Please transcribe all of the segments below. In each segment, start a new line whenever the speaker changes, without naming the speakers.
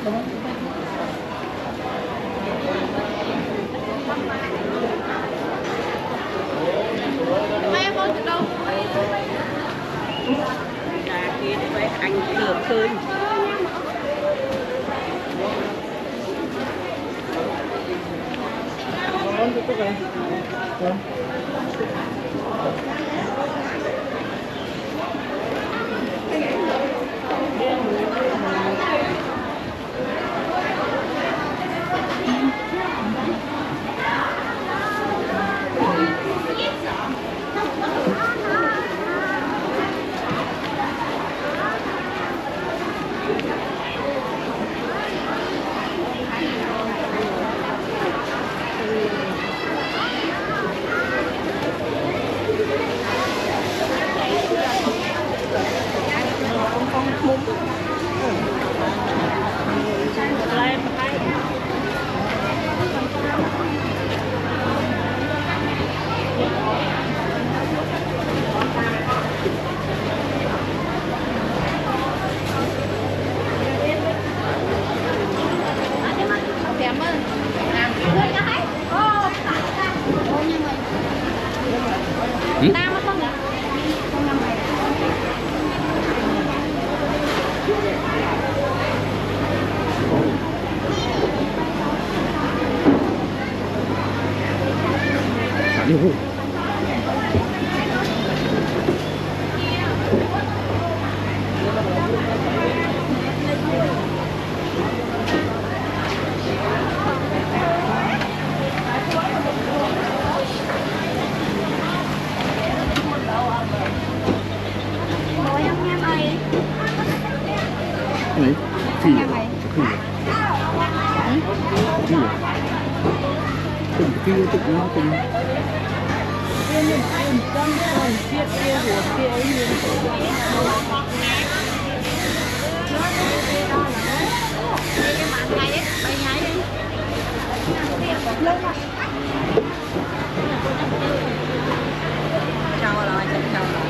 Mấy em ơi, đâu?
Là kia với anh được khơi.
Nam nó không? Không năm này.
Này, phi à? Phi à? Phi à? Từng phi tự nó từng
Chào rồi, chào rồi.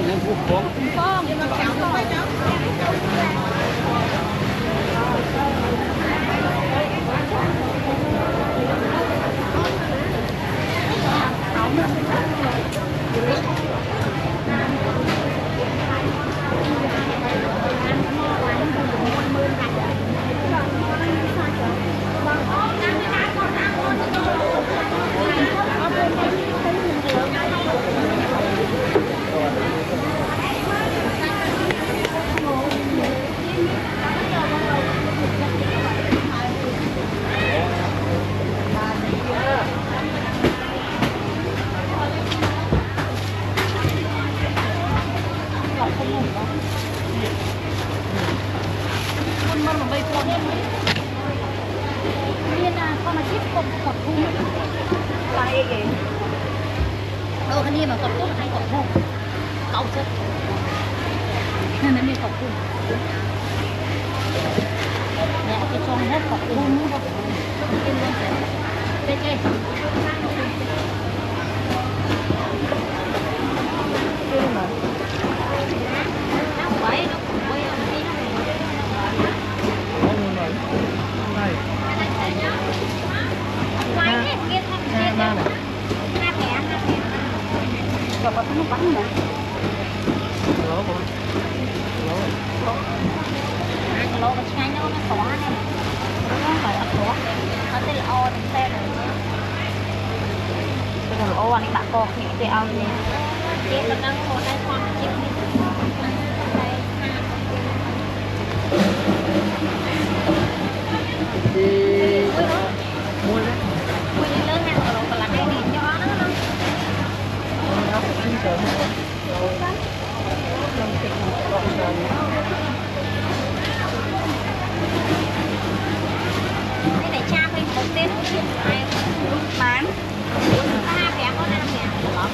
nó cũng có
con con mà chip cột cột cung
tay gì
cái này mà cột cung hay cột cung cột chứ nên nóมีcột cung nè cái trong hết cột cung luôn kinh lên đây đây rồi có nó bắn nữa. Lỗ cái chai nó xóa này. Nó phải ấp xóa. Nó tên là o đến xe này. Cái còn o anh bạn co thì cái ao này. Chị nó đang ngồi đây khoan chị.
mua đấy
Mua đi lớn hàng rồi còn là cái gì cho nó.
nó cũng đi sớm
Cái này cha phải một tên ai bán. Có 2 vé có 5 vé lắm.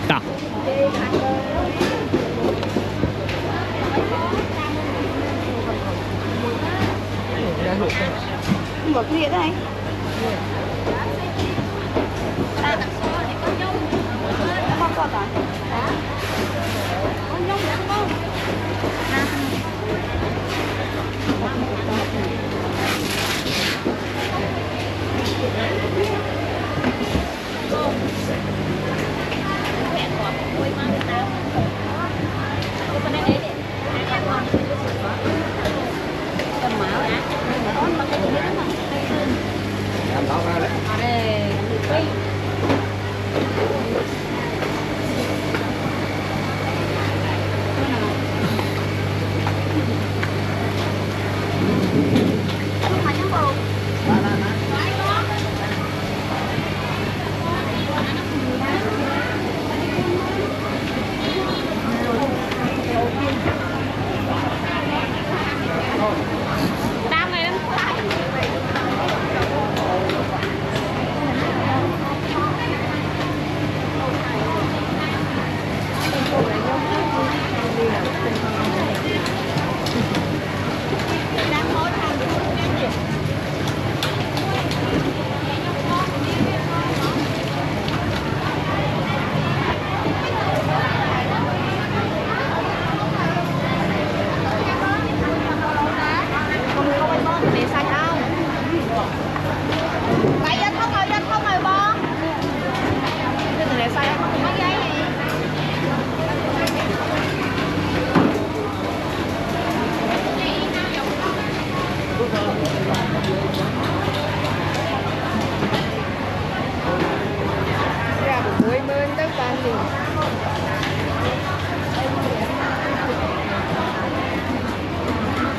tạ
một cái đĩa đây
Ta đặt số này có nhông.
không có cả
Có nhông đã không?
làm tao ra đấy
Đam này lắm.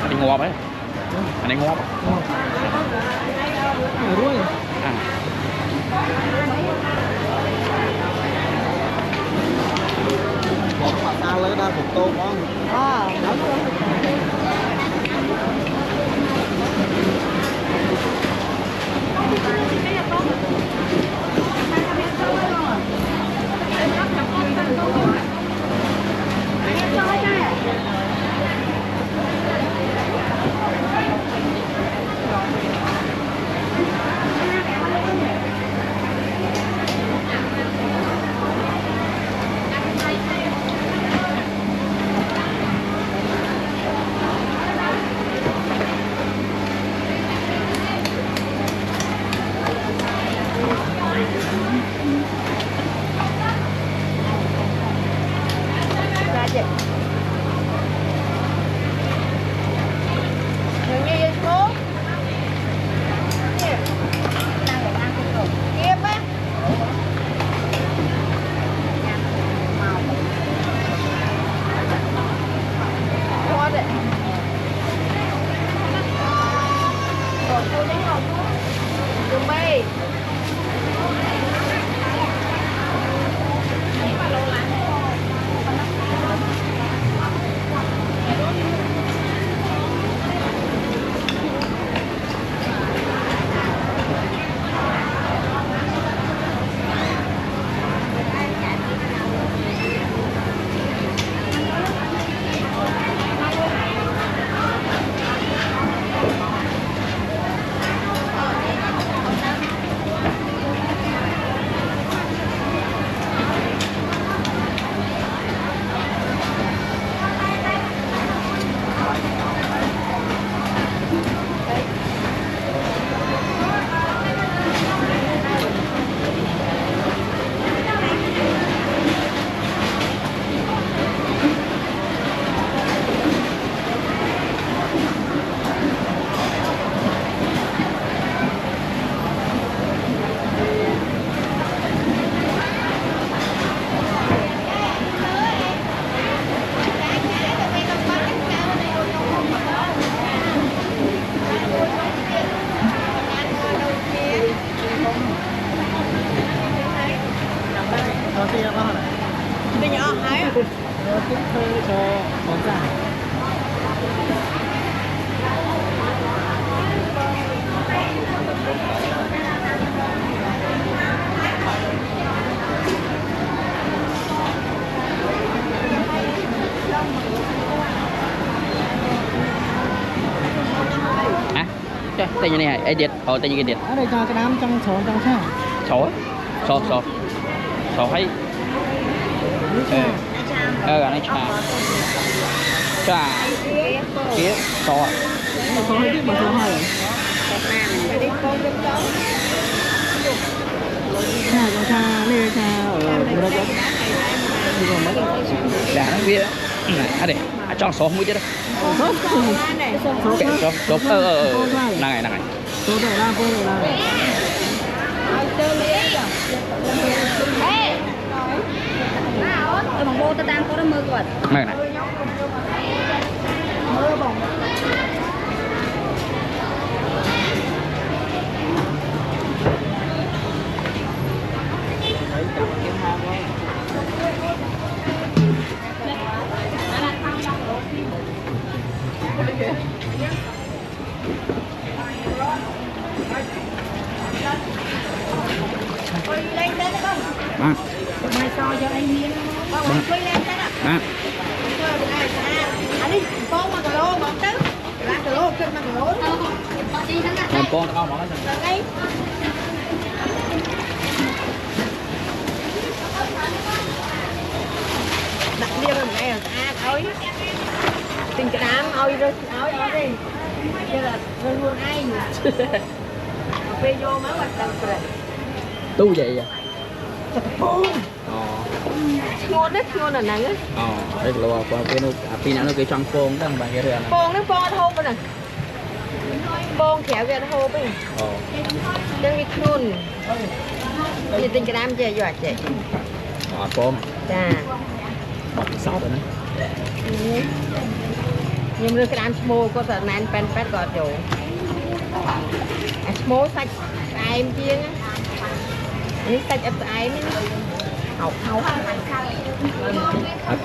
anh ngọt ấy anh ngọt rồi à mà ta lấy ra một tô món
Đường bay. Bây giờ hái
tiếp theo cho món giả.
Tên như này ai điệt, tên như cái điệt.
Ở đây cho cái đám trong sao?
Sổ hay. Gà này trà kia sổ
Sổ hay tiếp bằng sổ hay. Trà lê trà ở đâu đó.
đã nó biết này để cho số mũi chứ đấy số này
Số để ra cô để ra.
Cái bằng bô ta đang có nó mưa quật.
này này
mưa bồng.
ba
Mai so cho anh miếng. Bác quay lên cái đó.
ba
Anh đi con mà cà lô mà tứ. Lá cà lôขึ้นมาcà lô.
còn con tao nói
Là ngay. Đặt liêng ở này là thôi. Tình cái đám ôi rồi ôi đi. Chứ là luôn ai. Cà phê vô mới hoạt động rồi.
tu vậy à
Ngon là nắng á.
đây là qua cái nó pin nó cái trong phong đang bằng cái này
Phong nó phong thô bên này. Phong khéo cái thô bên. Đang bị thun. Thì tình cái đám chơi giỏi chị.
phong
Dạ.
sáu rồi đấy
Nhưng mà cái đám small có thể nán pen pet gọt chỗ. Small sạch em chiên á. Ini sạch ấp ai này. Hậu hậu.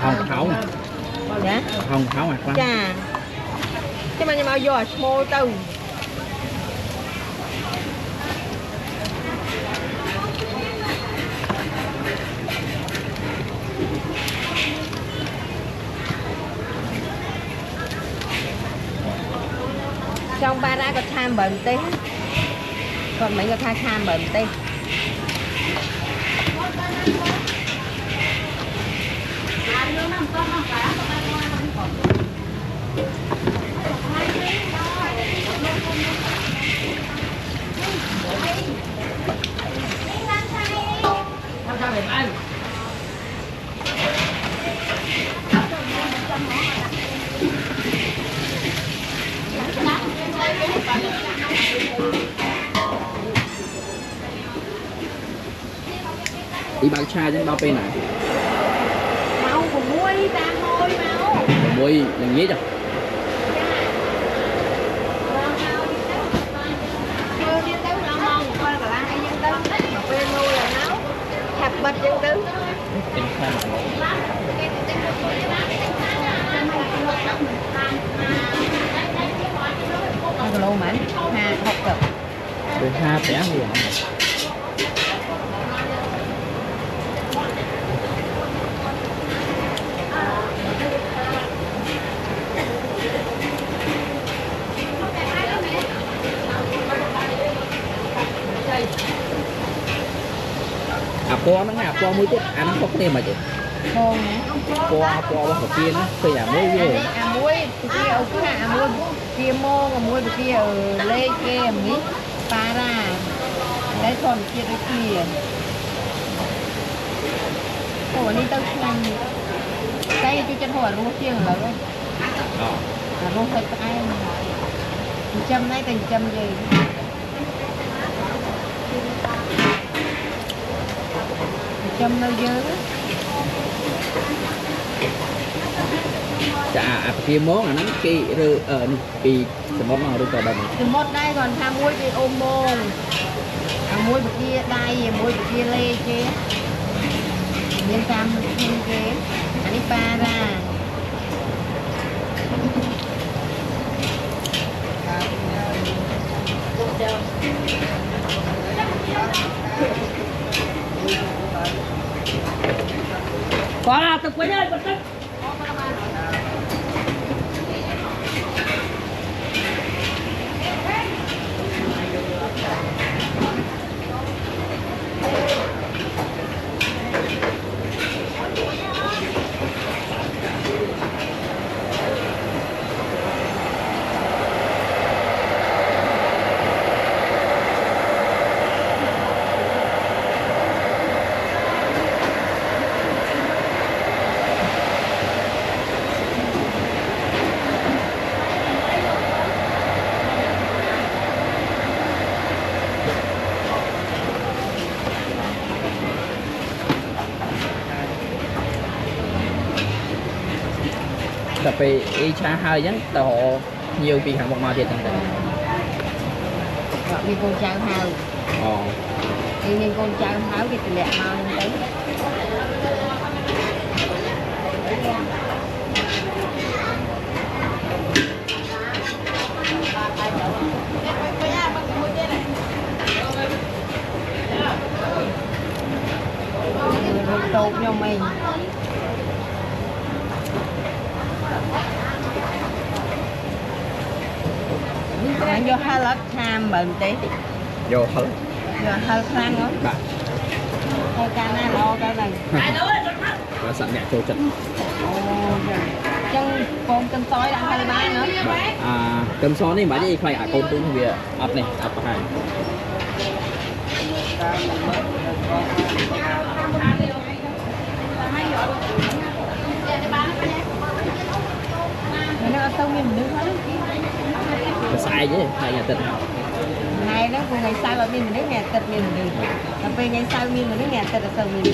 hồng tháo
Dạ.
hồng tháo mặt
Dạ. Chứ mà bao giờ small từ. Trong ba ra có tham bệnh tí. Còn mấy người tham bệnh tí.
đi bán chai chứ bao pin này
Mau của muối ta thôi mau.
muối là nghĩa chứ เป็นแค่หมด
cái lô mà ha học tập
เป็นห้าแสนเหรียญ po nó ngà po mũi chết ăn không có mà chị
con
po một kia nó tôi làm mới ghê
muối kia ở cái hạ muối kia mô và muối kia ở lê kia mí pa ra đấy còn kia cái kia ủa đi tao xem đây cho chân hồi luôn kia là luôn là luôn thật ai châm này thành châm gì châm đâu dơ
chả kia món là nó kỳ rồi ở kỳ món nào được cả đồng
từ một đây còn tham muối thì ôm môn muối bực kia đây muối bực kia lê kia nhân tham nhân kia anh đi pa ra
quá tôi quên rồi
tapi cha hai vẫn tàu nhiều kỳ hàng một mà thiệt chẳng
gọi đi con trai hào đi con trai háo cái lẹ mau đấy rồi tốt cho mình vô hai lát tham bệnh tí
vô hết
khăn đó thôi ca na lo cái này
nó sẵn nhạc trôi chân
chân con cân tối đang 23 nữa
cơm xó này mà đi phải con tôi không biết ập này ập hai
nó tao nhìn nước hết
sai chứ hai nhà tịch
ngày đó ngày sau là mình nước nhà tịch mình được tapi ngày sau mình nước nhà tịch là sao mình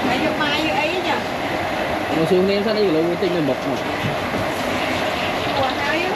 Hãy cho mai như ấy nhỉ.
Nó xuống nêm sao đây là tinh là mộc mà.
Ủa sao chứ?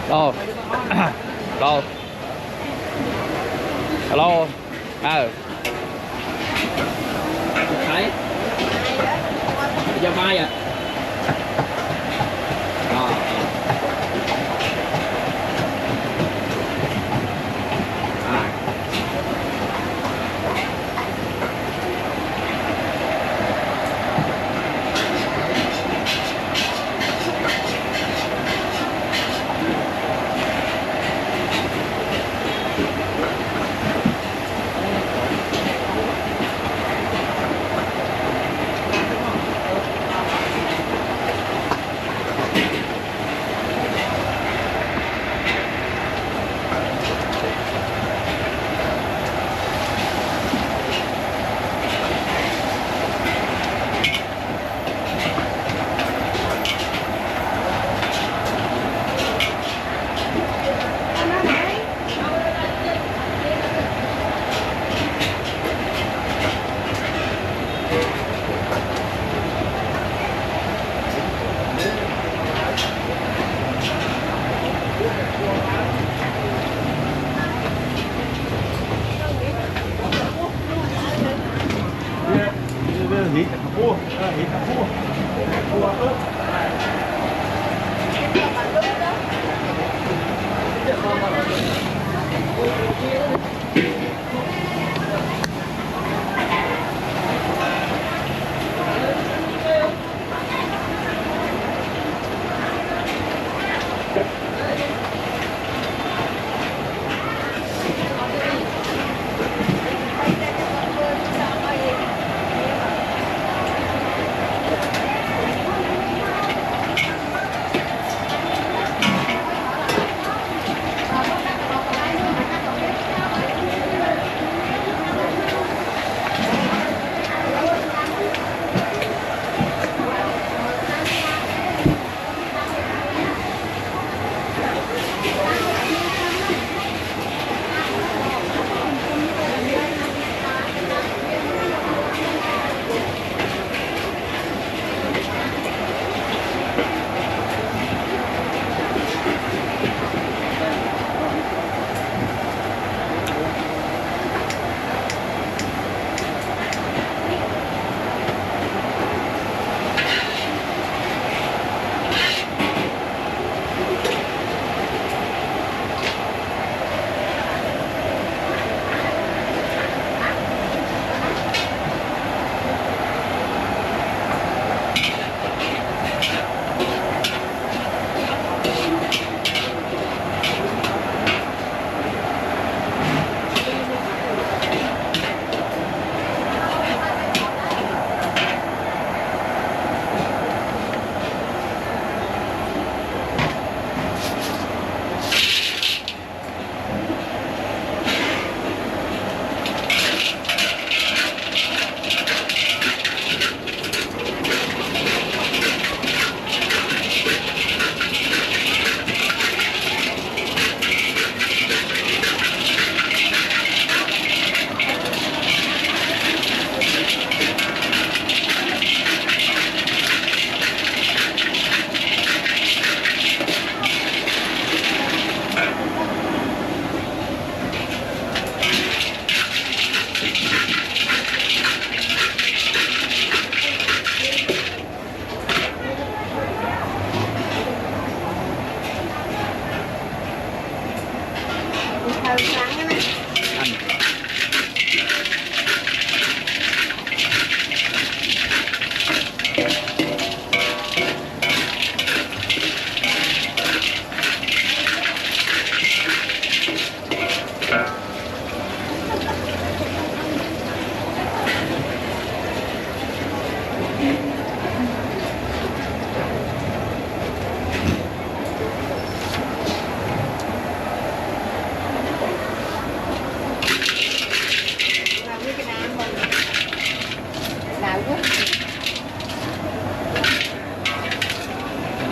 Đâu? Đâu? Hello.
Thấy. Giờ mai à. พูหินตะพูบัวเออ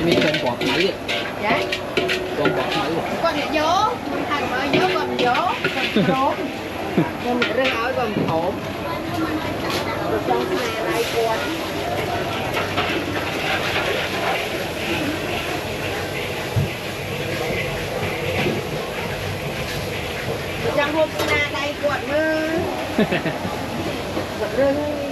มีคนบอกไหมดิ
Dạ.
คนบอกไหมดิ
Con gió, thằng mà gió còn gió, còn trốn. Con rừng áo còn thổm. Rồi trong này lại quạt. Trong hôm nay đây quạt mưa. Quạt rừng.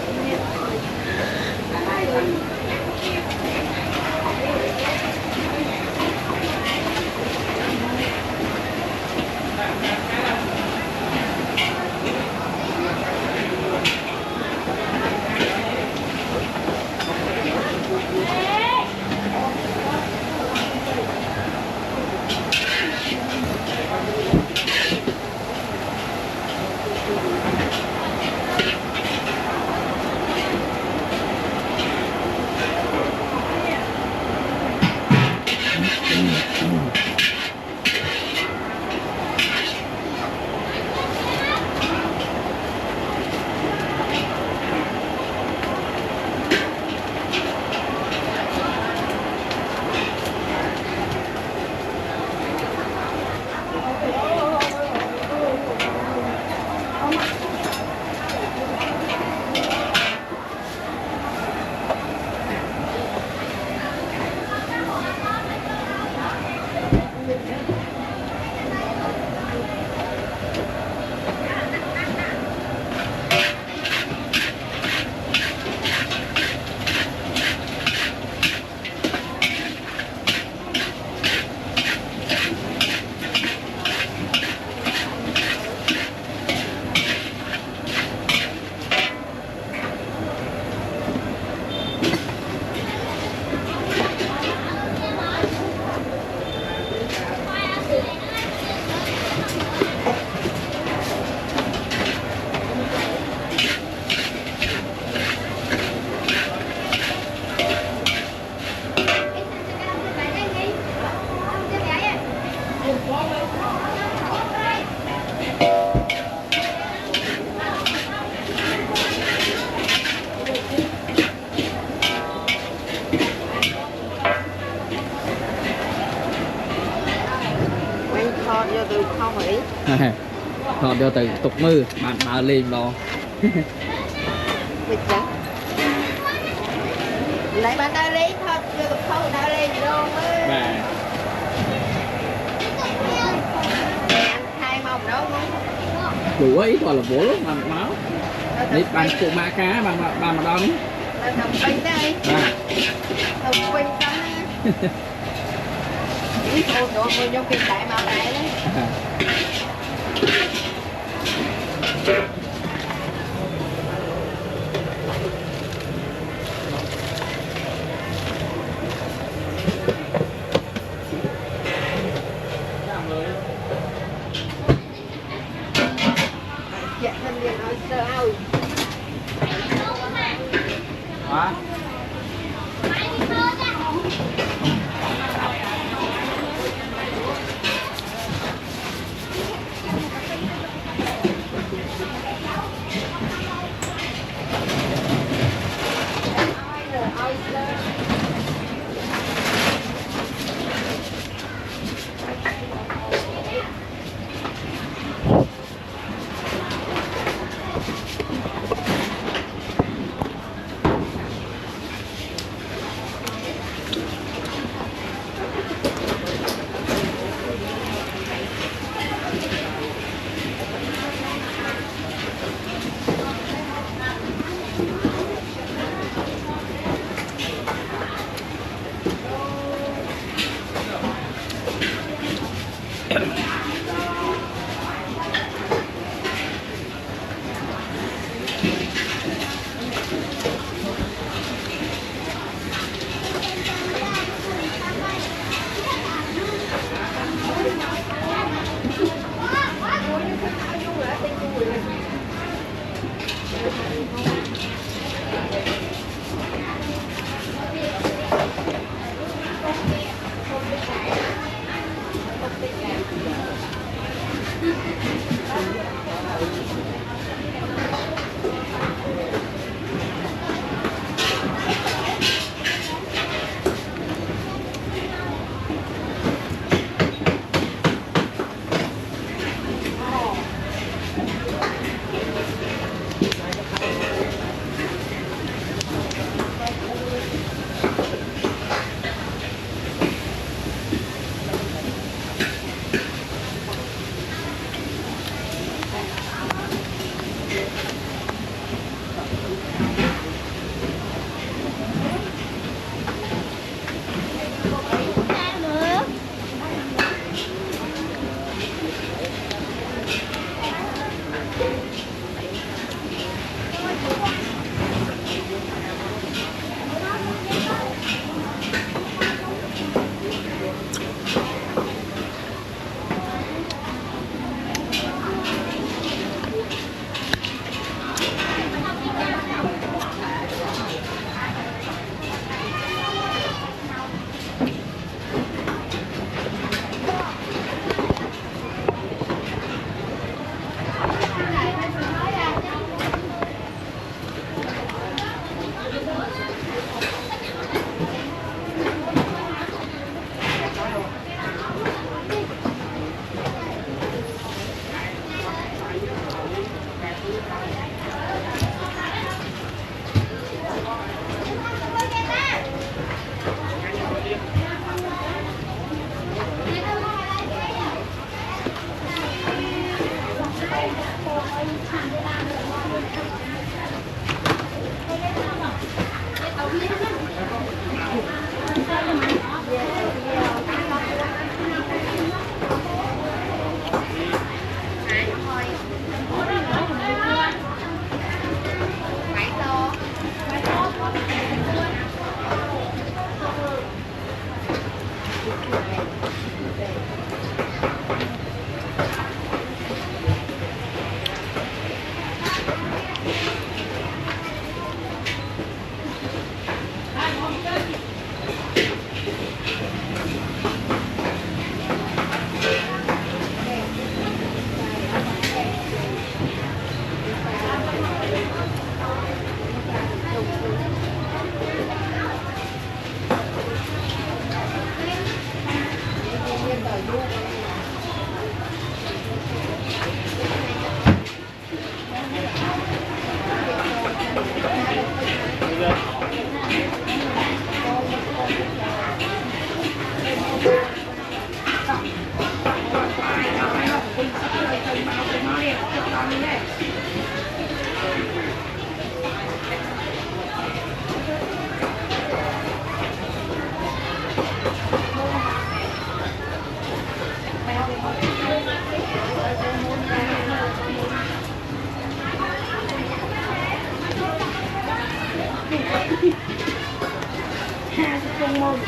Mình thọt vô từ không ấy.
Thọt vô từ tục mưa bạn bà lên đó.
Bịch trắng. Lấy bạn ta lấy thọt vô từ không đã lên đâu ơi.
Bà
Ăn hai mông đâu không?
đủ ấy gọi là bố lúc mà máu đi bàn cụ mã cá bàn mà đo ní
Là thầm pinh đây.
à
Thầm pinh đó. Ít ô tô mới vô kinh đại màu này đấy. Dạ thân liền nói sơ ao.
Hả?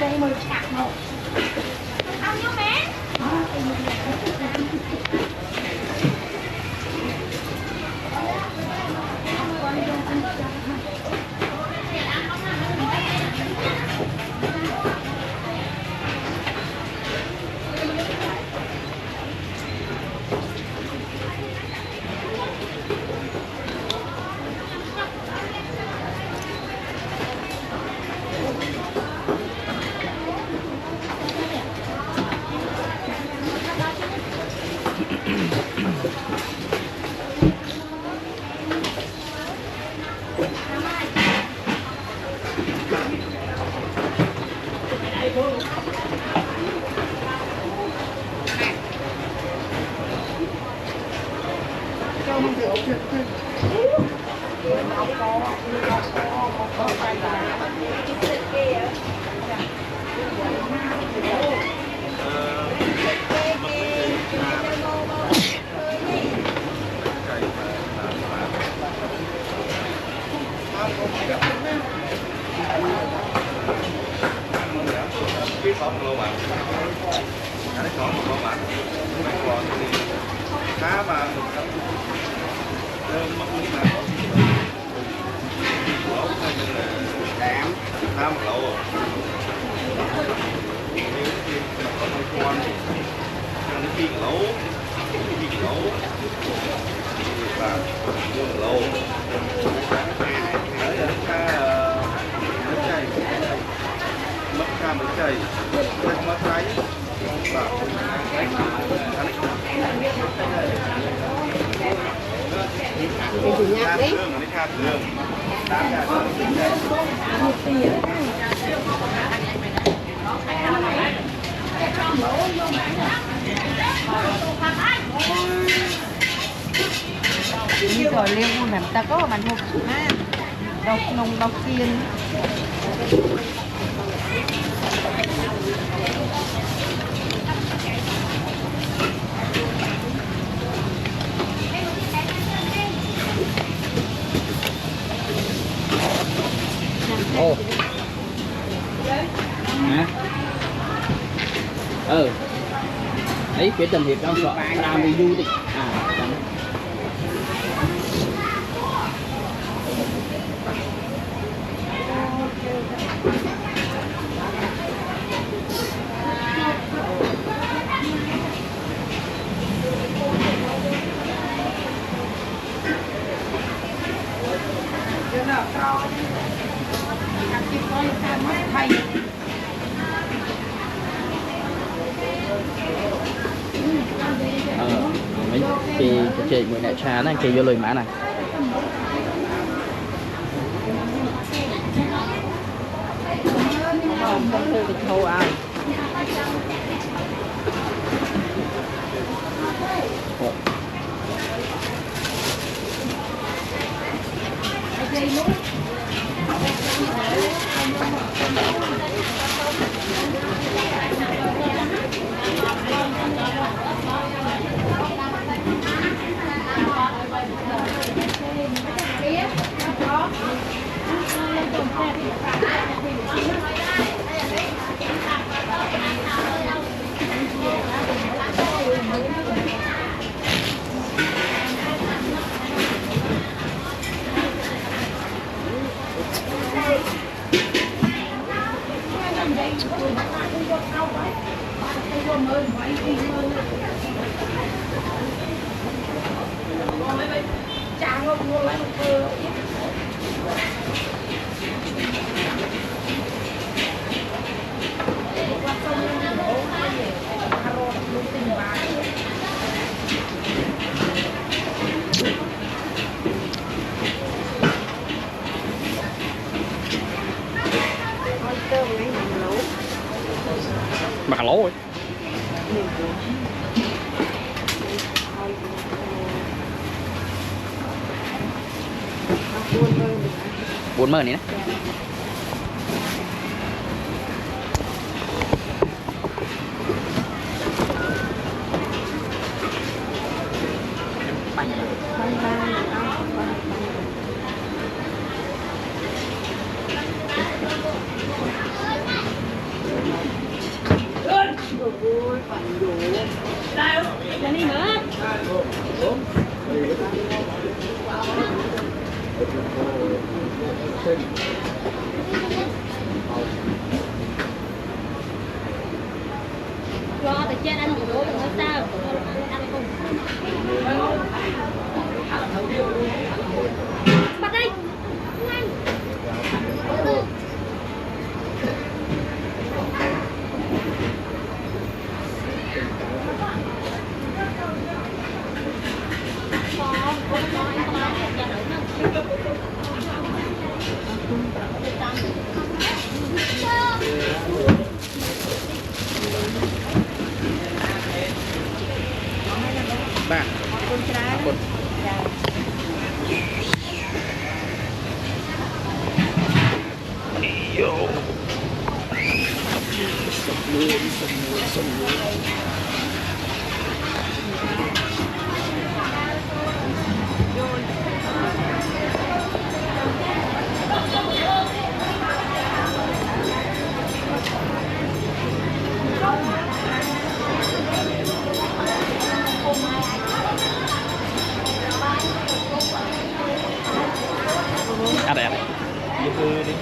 Con mồi chặt một.
Biết có một lô bạn, cái đấy có một lô bạn, mấy con thì khá mà mất lý mà lỗ hay là giảm khá một lỗ nếu như có mấy con nó kiên lỗ và mua một lô mất cam mất chày mất trái và
Cái chủ nhạc đấy. Như rồi leo luôn làm ta có bạn hộp ha. Đọc nồng đọc chiên.
Ồ. Hả? Đấy phía Trần Hiệp đang sợ làm review đi. Mấy cái chị người đại trà này kia vô lời mã này.
Không thư được thù à.
Bạc lỗ rồi. Buồn mơ này nè. បាទ
អរគុណច្រើន
អរគុណ
ចា
អត់ទេ
như cứ đi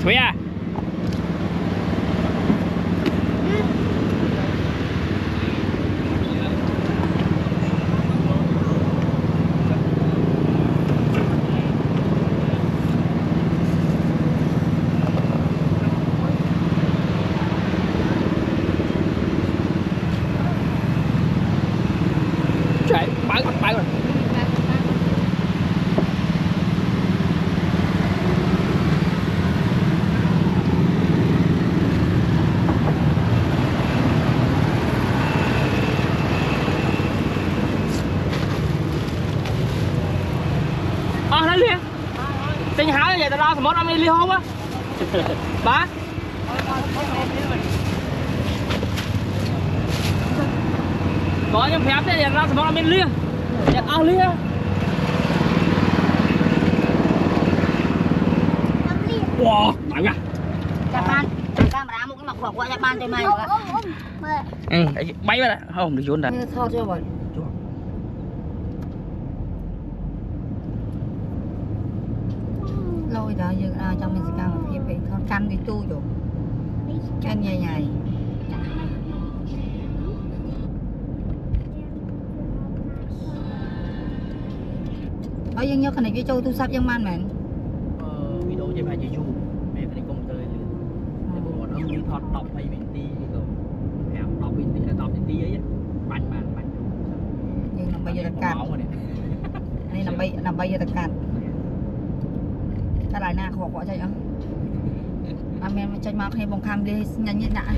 ទ្វាចែកបើកបើក Tình háo như vậy ta ra thì mốt ông đi ly hôn á. Ba. Có những phép thế thì ra thì mốt ông đi ly. Nhặt ao ly á. Wow, mạnh nha.
Chà ban, camera một cái mặt quạt qua chà ban cho mày.
Ừ, bay vào đây. Không, đi trốn đây.
Thôi chưa rồi. Lôi đó giờ trong mình sẽ căng một phía thôi căn cái tu rồi căn nhảy nhảy ở dân nhớ cái này cái châu tu sắp dân man mẹ
video trên bài YouTube mẹ cái này công tơi để bộ nó ថត10 20 នាទីទៅ5 10 នាទី10 នាទីអីបាញ់បានបាញ់
យើងដើម្បីយកទៅកាត់នេះដើម្បីយកទៅកាត់តែឡើយណាខ្វក់ចេញអត់អត់មានចេញមកគ្នាបងខាំលីញ៉ាញ់ដាក់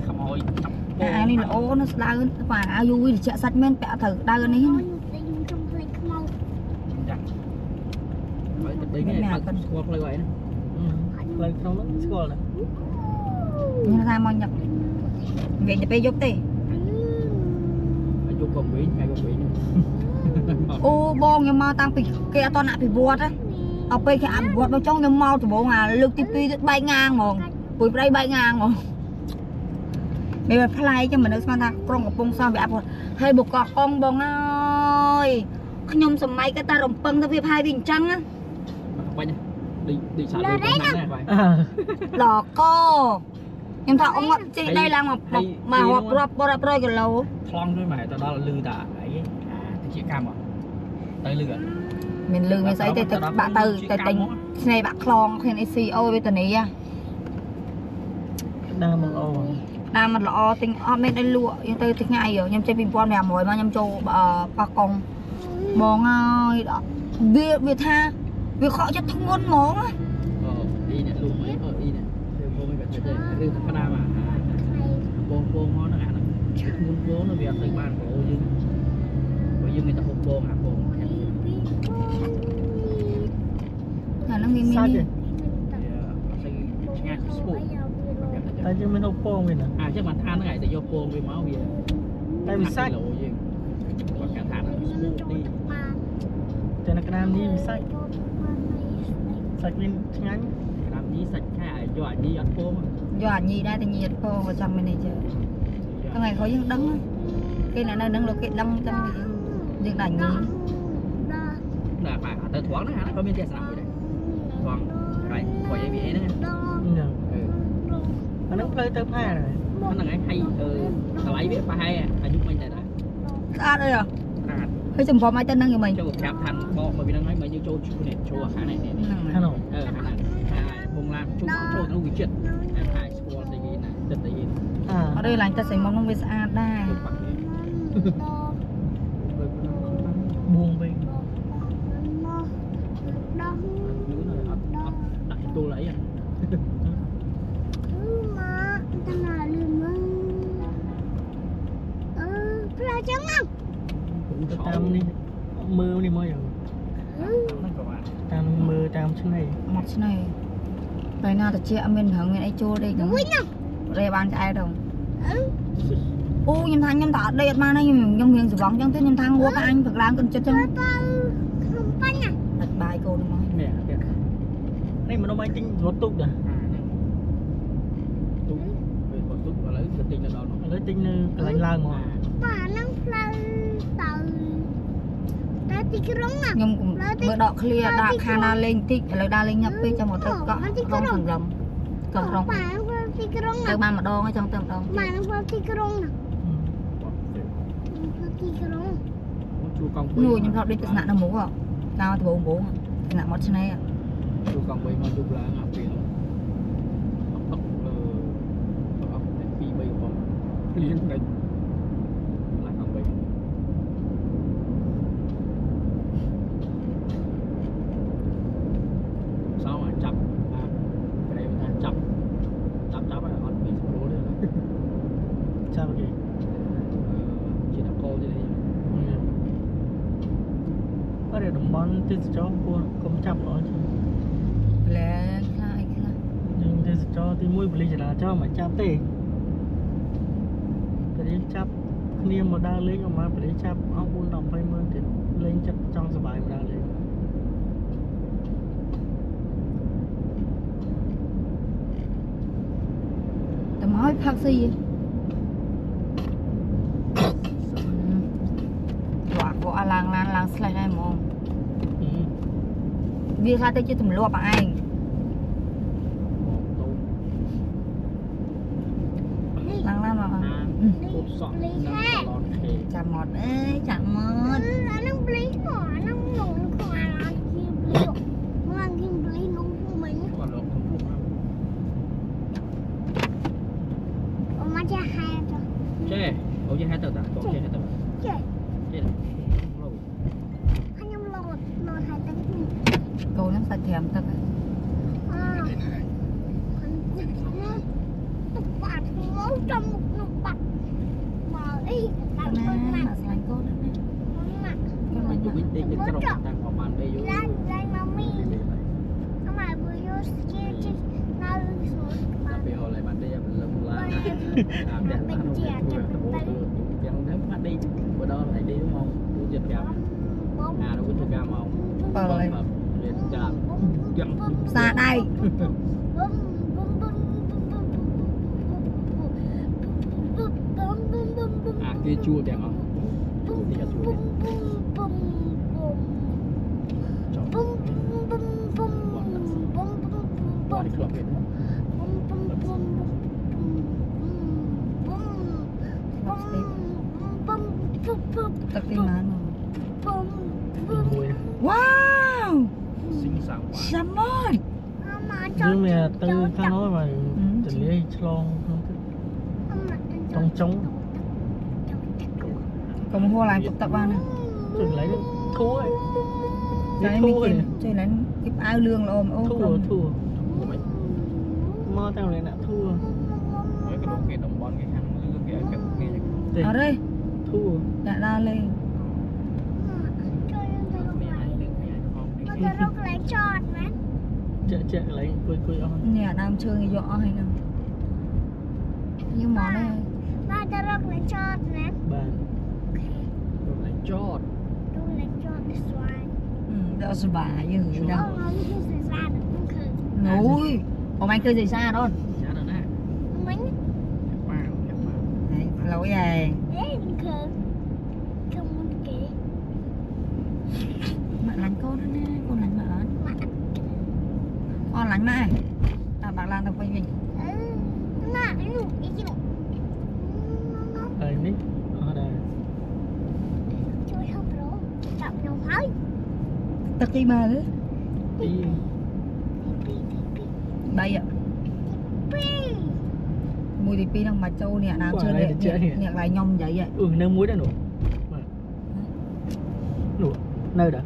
ขโมยจับ
អានេះល្អណាស់ស្ដៅបាទអាយូវីជាក់សាច់មែនពាក់ត្រូវដើរនេះណា
trong play come out
ចាហើយទៅđâyនេះបើស្គាល់ផ្លូវអីណាផ្លូវក្នុងនោះស្គាល់ណា
ខ្ញុំថាមកញឹកវិញទៅពេលយប់ទេ
យកកុំវិញថ្ងៃកុំវិញ
អូបងខ្ញុំមកតាំងពីគេអត់តអភិវឌ្ឍណាដល់ពេលគេអភិវឌ្ឍមកចុងខ្ញុំមកដំបូងអាលើកទី2ទៅបែកងាងហ្មងពុយប្រៃបែកងាងហ្មងមានផ្លែចឹងមនុស្សស្មានថាក្រុងកំពង់សោះវាអភិវឌ្ឍហើយបកកកងបងអើយខ្ញុំសម័យក៏តែរំពឹងទៅវាផាយវាអញ្ចឹងណា
បាញ់ឌីសាលើហ្នឹងណាបាយ
ឡកខ្ញុំថាអង្គជិះដីឡើងមករាប់100គីឡូ
ខ្លងด้วยไหมទៅដល់លឺតាអីតិចកម្មទៅលឺ
មានលឺមានស្អីទេទៅបាក់ទៅទិញស្នេហ៍បាក់ខ្លងឃើញ ACO វេទនី
ដើមល្អ
ដើមมันល្អទិញអត់មានឲ្យលក់យើងទៅថ្ងៃខ្ញុំចេញ2500មកខ្ញុំចូលប៉ះកងបងហើយវាថាវាខកចិត្តធ្ងន់ហ្មង
អីនេះលូអីអីនេះពងមិនបាច់ទេឬធម្មតាមកពងមកហ្នឹងអាហ្នឹងធ្ងន់ពងnóវាអត់ទៅបានព្រោះយើងមានតែហូបពងអាពង
អាហ្នឹងមាន
សាច់ទេ
ឆ្ងាញ់ស្ពូ
តែយើងមានហូបពងវិញណា
អញ្ចឹងបានថាហ្នឹងឯងទៅយកពងវាមកវា
តែវាសាច់
គីឡូយើងគាត់គេថាស្ពូនេះ
តែនៅក្តាមនេះវាសាច់សាច់វិញឆ្ងាញ់
តាមនេះសាច់ខាយកអានេះអត់ពង
យកអាញីដែរតែញីអត់ពងក៏ចាំមែនទេថ្ងៃក្រោយយើងដឹងគេនៅនឹងលោកគេដឹងចឹងយើងដាក់ញី
ណាបាទទៅត្រង់ហ្នឹងអាហ្នឹងក៏មានទេសនាមួយដែរត្រង់ហើយព្រោះ ABA ហ្នឹង
ហ្នឹងអាហ្នឹងផ្លូវទៅផាដែរ
ហ្នឹងឯងហើយកន្លែងវាប្រហែលអាយុមិញដែរ
ស្អាតអីហ៎
ស្អាត
ហើយចំបំឲ្យទៅនឹងយ៉ាងម៉េច
ចូលប្រាប់ថាបកមកពីហ្នឹងហើយមកយើងចូលឈូនេះចូលអាខាងនេះ
ខាងនោះ
ខាងហ្នឹងហើយពងឡានចូលចូលទៅវិចិត្រហើយហើយស្គាល់ទៅគេណាទឹកទៅគេ
អត់ទេឡើងទៅស្រីមុំនឹងវាស្អាតដែរ
បួងវិញ
ដាក់ទូលអី
តាមនេះមើលនេះមកយ៉ាង
ហ្នឹងក៏បាន
តាមមើលតាមឆ្នៃ
មកឆ្នៃតែណាតិចអត់មានរងមានអីចូលទេហ្នឹងរេបានឆ្អែតហ្នឹងអូខ្ញុំថាខ្ញុំតអត់ដេកអត់បានទេខ្ញុំរៀងស្រវឹងអញ្ចឹងទេខ្ញុំថាងួរក៏អញព្រឹកឡើងគិតចិត្តអញ្ចឹងដាច់បាយកូនមក
នេះ
នេះមនុស្សអញទិញរត់ទុកដែរ
ទូពេលគាត់ទូឥឡូវទៅទិញទៅដល់នោះ
ឥឡូវទិញនៅកន្លែងឡើងមក
ខ្ញុំមើលដកឃ្លាដាក់ខាងណាលេងតិចឥឡូវដើរលេងញឹកពេកចាំមកទៅកក់ក្នុងសង្រឹមកង់ក្នុងទៅបានម្ដងហើយចង់ទៅម្ដង
ជួកង់
នួយខ្ញុំថតដូចទស្សនៈនៅមុខដល់ដំបងបងទស្សនៈមកឆ្នៃ
ជួកង់3មកជួបឡើងអាពេលអត់អត់2 3បងលៀងដាច់ឡើងកង់3សោះចាប់ប្រេមថាចាប់ហើយអត់មានស្រួលទេ
ចាប់គេ
ជាតកោទេ
អត់តំបន់ទេសចរគួរកុំចាប់ល្អជាង
ប្លែកខ្លះអីខ្លះ
យើងទេសចរទី1បលិចរាចរមិនចាប់ទេតែយើងចាប់គ្នាមកដើរលេងអមបលិចាប់អស់4 10 20ម៉ឺនទៀតលេងចិត្តចង់សុបាយមកដើរលេង
តែមកឲ្យផឹកស៊ីគាត់អាឡើងឡានឡើងស្លេះដែរហ្មងវាខ្លះទៅជាទម្លាប់ឯងឡើងឡានមក
ពុបសក់នឹងឡនខេ
ចាំមកអើយចាំមក
nó blink mà nó ngủ còn
Cô nó sạch thèm thật ấy.
bạt ngấu trong một nụ bạt mà ý
Con nè, mà sạch cô đó nè. Con
Mình
lạnh
cũng biết
mà.
đi cái trộm đang vào màn bây giờ.
Lan mami mà vừa vô kia chứ nào xuống
Tapi bây giờ lại màn đi mình lầm la. Làm đẹp là nó phải chẳng nếu mà đi bữa đó lại đi đúng không? Tôi chụp cam. Đâu có chụp cam không?
Rồi.
Lên chạm. Chậm.
Xa đây.
Kia chua kìa không? Chua đi chua đi. Qua đi club hết.
Tật đi mà nó.
Mùi
Wow.
Xinh xắn quá.
Salmon.
nhưng mà từ khá nói mà tình lý chlong trong
Còn mua lại tập ăn nè.
chừng lấy thua ấy
Cái
thua rồi
chơi lấy cái áo lương là ôm ôm.
thua
Của mấy
mơ tao này đã thua
cái đồ kia đồng bọn cái hàng cái kia
Ở đây.
thua
Đã ra lên.
chạy lấy quay on
Nè đang chơi cái giỏ hay nào. Nhưng món này
ba ta rắc lấy chót nè
bàn
rồi lại chót.
đu lấy chót để xoay
đỡ sờ bà như người đâu.
không như ra được không khử
Núi. Còn anh chơi gì xa đó.
Chán rồi nè.
mình
Đấy, lỗi về.
đấy khử không muốn kể
Mẹ lạnh con đó nè, con lạnh mà ở. Con lạnh mà. À bạn làm tao quay mình.
mà nó ý chứ
đây ní ở đây
chơi không rồi chậm nhau hỏi
Tất chi mà nữa.
đi
Bây ạ. Mùi thì pi đang mặt trâu nè, đang chơi nè lại nhông vậy vậy.
nêu muối đã nổ nổ nơi đã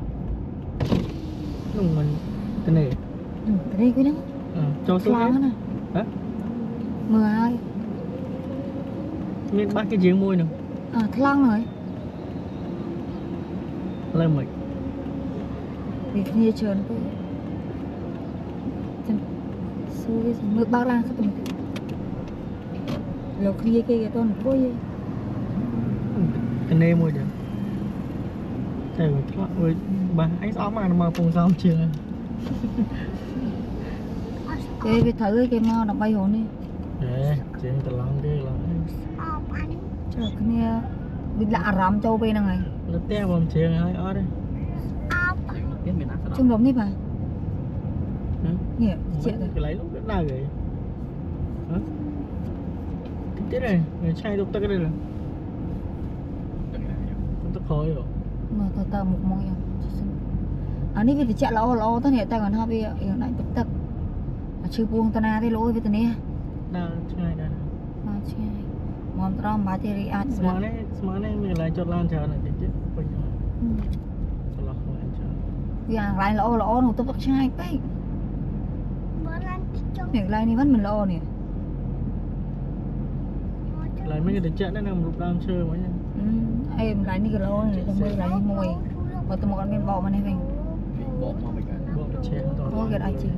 nổ mình cái này
Cái đây cái đó.
cho số
Lo nè.
hả
12.
nên ba cái giếng môi nữa
Thlang rồi.
lên mày
Vì kia trơn cái. Số cái nước bao lan sắp mình. Lộc kia cái con coi.
cái này môi được thầy mà thoát với bà anh sao mà cùng sao chưa
Cái thử cái mau đọc bay hồn đi.
để chuyện từ lòng kia là
anh
Trời cái này bị lạ rắm châu bên này.
nó té vào chuyện hai ở đây
Biết mình ăn
Chung đống đi bà. Nè, chị
cái lấy lúc rất là vậy hả cái này người trai đục ta cái này là không ta khói rồi
mà tao một món em. Ini kita cek lo tu ni tak kan habis yang nak betak. Acu buang tanah tu lo itu ni.
đang trai đây
Macam mom teram baca riat
semua này mình lại chốt lan chờ này chứ bây giờ cho lọc lan chờ
Yang lain lo nu tu tak cai pai.
bữa lên trong
Yang lain ni kan mình lo ni.
lại mấy cái định chạy đó nằm rụt lan chơi mấy nha
Em lain ni ke lo ni tu mui lain mui. Kau tu makan main bawa mana ni?
bộ mà mình cả
bộ cái chén to
Oh, get aja.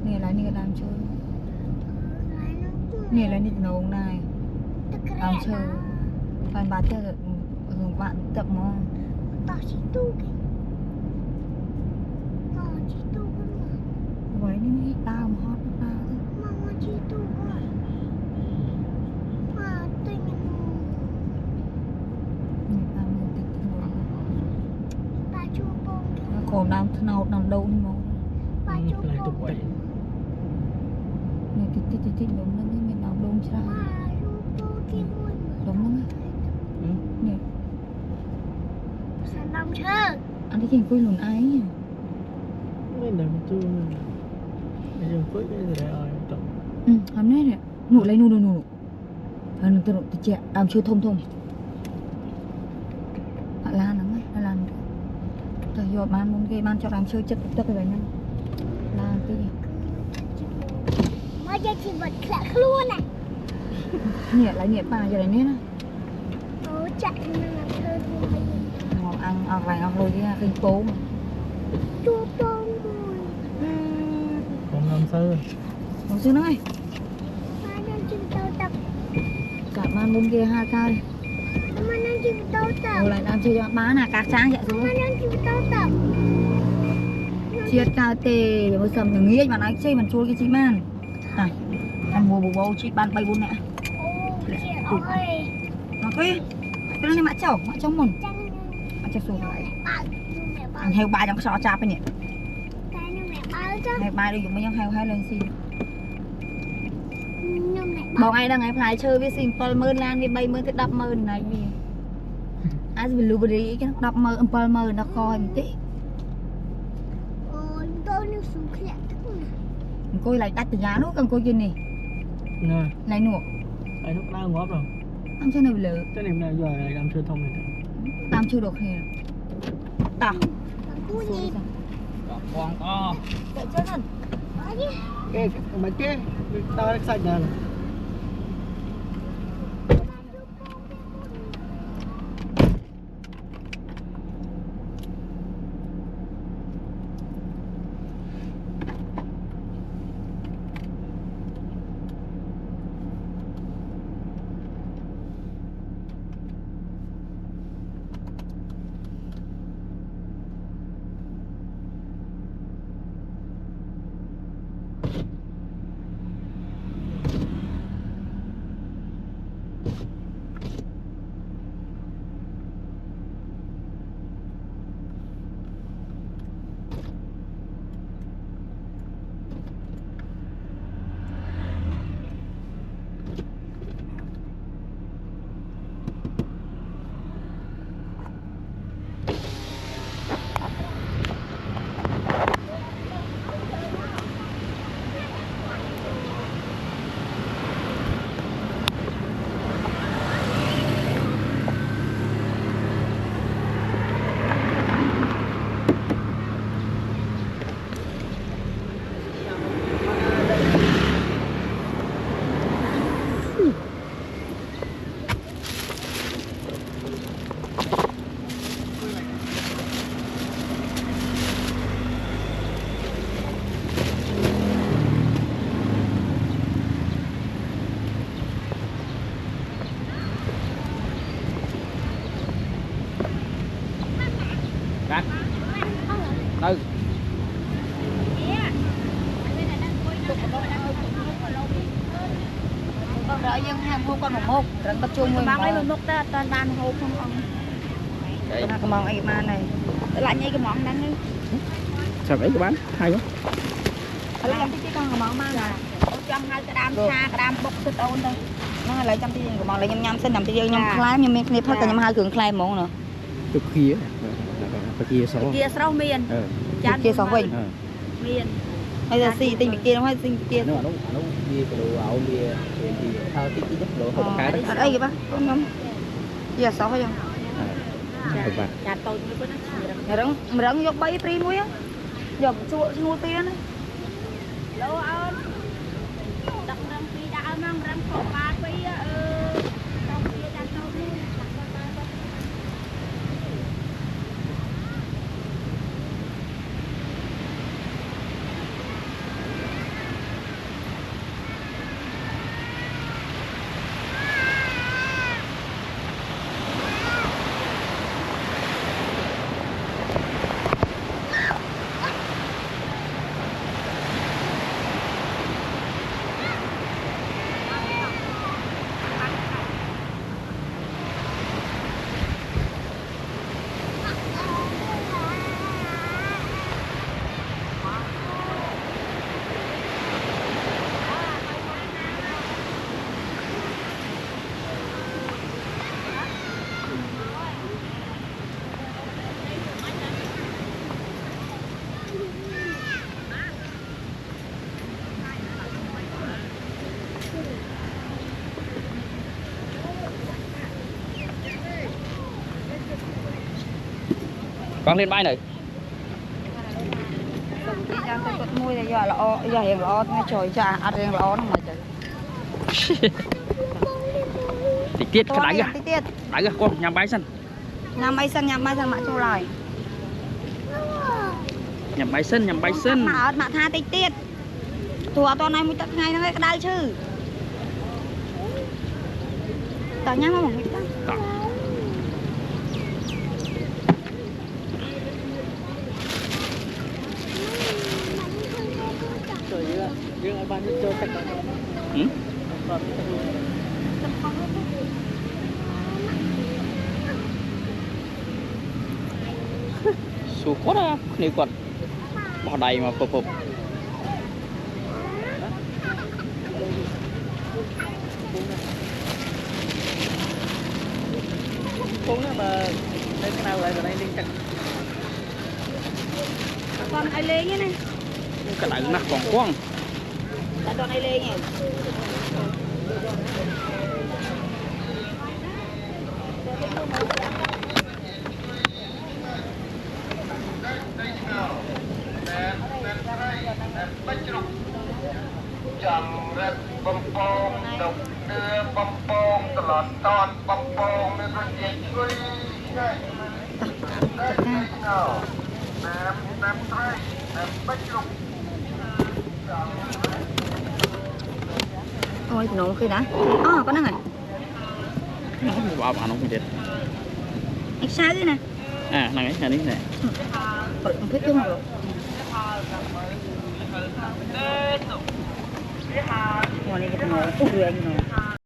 Ni lain ni ke dalam chơi. Ni lain ni nong nai. Dalam chơi. Kan baca bạn tập mà.
tao chỉ tu cái tao chỉ tu cái
Vậy ni tao mà hot tao.
mama chỉ tu cái mà tôi mình
Ni tao mau tik tik.
ta chua bông
Còn đang nằm đâu mà.
ta chua
lại tục
bông
vậy
Ni tik đúng nó mình nào đúng chưa?
mà chua bông thì mùi
Đúng lắm. Nè,
sản phẩm chưa
anh đi kêu quên luôn ai nhỉ?
mấy đầm chưa bây giờ phước cái gì đây rồi tổng
Hôm nay nè, nụ lấy nụ. Anh tự chạy, làm chưa thông. Bạn lan lắm ấy, lan. ទៅយកបានមុនគេបានចាប់ដើមឈើចិត្តទឹកទៅហ្នឹងឡានទី
មកយកជីវិតខ្លាក់ខ្លួនណា
នេះឡើយនេះប៉ាយកនេះណា
អូចាក់នឹងធ្វើខ្លួន
មកអាំងអស់ឡើងអស់លុយគេឃើញពង
ទូពង
ខ្ញុំងំសើ
មកជឿហ្នឹងឯង
មកនឹងជីវិតទៅទឹក
ចាប់បានមុនគេហាកាយ
មកនឹងជីវិតទៅទឹក
អូឡើងដើមឈើយកបានណាកាចាងចាក់ស្រួល
មកនឹងជីវិតទៅទឹក
ជាតិកើតទេមើលសឹមនឹងងាយបានឲ្យជិះមិនជួលគេជិះបានតាតាមមួបបោជិះបាន3 4នាក់
អូជាអើយ
មកគេពេលនេះមកចុះមុន
ចាំ
មកចុះសួរហើយ
បើបើ
អញហៅបាយចង់ខ្សោចាប់ឯនេះ
តែនឹងម៉ែបើចឹង
ហៅបាយដូចយំមិញហៅហើយលេងស៊ី
ខ្ញុំម៉ែ
បងឯងដឹងឯងផ្លែឈើវាស៊ី70000ឡានវា30000ទៅ100000ណៃវាអាចវាលូបរីចឹង100000 70000ដល់កឲ្យបន្តិច
អូយទៅនឹងសុំខ្លាក់ទឹកណា
អង្គុយឡើងដាច់តាយ៉ានោះក៏អង្គុយជិះនេះ
ណា
ឡើងនោះ
ឯនោះដើរងាប់ដល់
តាមជិះនៅលើ
តែនេះមិនយកឲ្យដើមឈើធំនេះ
តាមឈើដូចគ្នាតោះ
គូនេះ
បងអ
ទៅចឹងហ្នឹង
អី
គេមិនគេដើរខ្សាច់ដែរ
កាត់ទៅ
បងរកយើងហាមហូបគាត់មកមុខរឹងគាត់ជួមួយ
បងឲ្យមុខទៅអត់តានបានហូបផងអង្គ
ណាកំងអីបានហើយ
ឡាញ់អីកំងហ្នឹង
ចាំអីក៏បានហើយ
ឥឡូវចាំតិចទៀតកំងបានណា
អូនចង់ហៅក្តាមឆាក្តាមបុកទឹកអូនទៅ
ហ្នឹងឥឡូវចាំតិចកំងឡើងញ៉ាំសិនចាំតិចយើងញ៉ាំខ្លែមខ្ញុំមានគ្នាផឹកតែខ្ញុំហៅគ្រឿងខ្លែមហ្មងណា
ទឹកគៀបជាស
គាស្រស់មាន
ចាគេសោះវិញ
មាន
ហើយតែស៊ីទិញពីគេហើយទិញពីគេ
នោះវាគីឡូអោវាថើតិចតិចគីឡូហូបកែ
អត់អីគេបាទខ្ញុំយាសោះហើយ
ទៅបាទ
ចាតូចមួយប៉ុណ្ណា
រឹងយក3ព្រីមួយយកជក់ឈ្នួលទៀតណា
លោអូនដាក់រឹងពីដាក់ឲ្យមករឹងខកបាតពីต้องពីចាតូចនេះដាក់ទៅតាមទៅ
con lên bay này
đi ra tôi cất môi giờ lọ giờ hiện lọ nghe trời cha ăn riêng lọ nó mà trời
tiết cái đáy
tí tiết
đáy con nhằm bái sân
nhằm bay sân mà cho lại
nhằm bái sân
mà tha tí tiết thua to này mới tận ngày nó cái đai chứ tao nhắm mà một
Đó.
Trời ơi, dương ai ban cho chắc là
Ừ? Su quá đó, này còn bỏ đầy mà phục
cuốn đó mà đây cái nào lại rồi đây đi chắc
con ai lên nhé này
cái đáy nó còn quăng
đã con ai lên nhỉ
Chẳng rất bông bông độc đưa bông bông tọt tọt bông bông nên tôi chỉ chui ngay nào ném tay ném bách lục
ôi nổ khi đã có năng này
vào bà nó không chết
anh sao thế này
à này này này
không thích chung rồi ngoài này cái nổ ui anh nổ